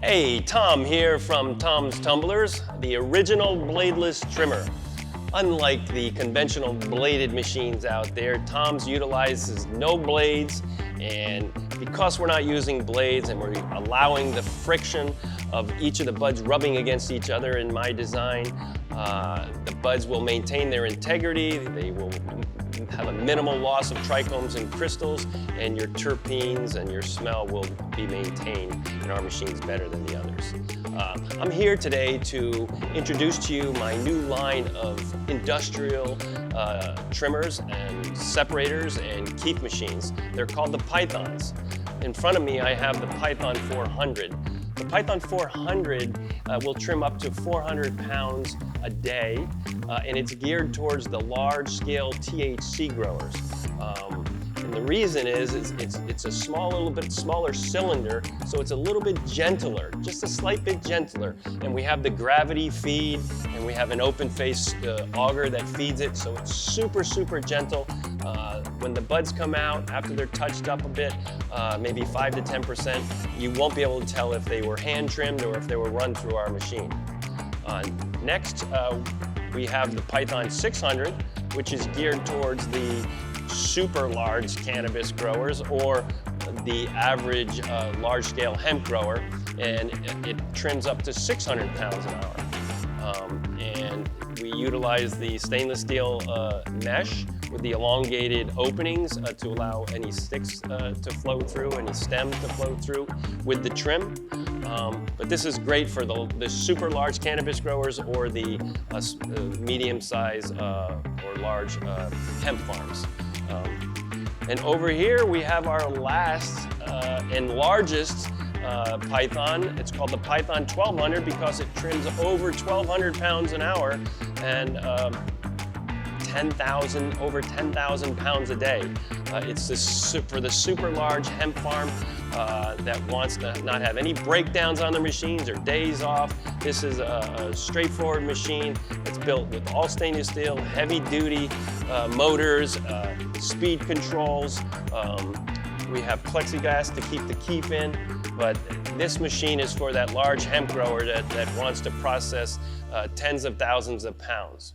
Hey, Tom here from Tom's Tumblers, the original bladeless trimmer. Unlike the conventional bladed machines out there, Tom's utilizes no blades, and because we're not using blades and we're allowing the friction of each of the buds rubbing against each other in my design, the buds will maintain their integrity, they will have a minimal loss of trichomes and crystals, and your terpenes and your smell will be maintained in our machines better than the others. I'm here today to introduce to you my new line of industrial trimmers and separators and keep machines. They're called the Pythons. In front of me I have the Python 400. The Python 400 will trim up to 400 pounds a day, and it's geared towards the large-scale THC growers. And the reason is it's a little bit smaller cylinder, so it's a little bit gentler, just a slight bit gentler. And we have the gravity feed, and we have an open-face auger that feeds it, so it's super, super gentle. When the buds come out, after they're touched up a bit, maybe 5 to 10%, you won't be able to tell if they were hand-trimmed or if they were run through our machine. Next, we have the Python 600, which is geared towards the super large cannabis growers or the average large-scale hemp grower, and it trims up to 600 pounds an hour. And we utilize the stainless steel mesh with the elongated openings to allow any sticks to flow through, any stem to flow through with the trim. But this is great for the super large cannabis growers or the medium-sized or large hemp farms. And over here we have our last and largest Python. It's called the Python 1200 because it trims over 1,200 pounds an hour and over 10,000 pounds a day. It's for the super large hemp farm that wants to not have any breakdowns on their machines or days off. This is a straightforward machine. It's built with all stainless steel, heavy duty motors, speed controls. We have plexiglass to keep the keep in, but this machine is for that large hemp grower that wants to process tens of thousands of pounds.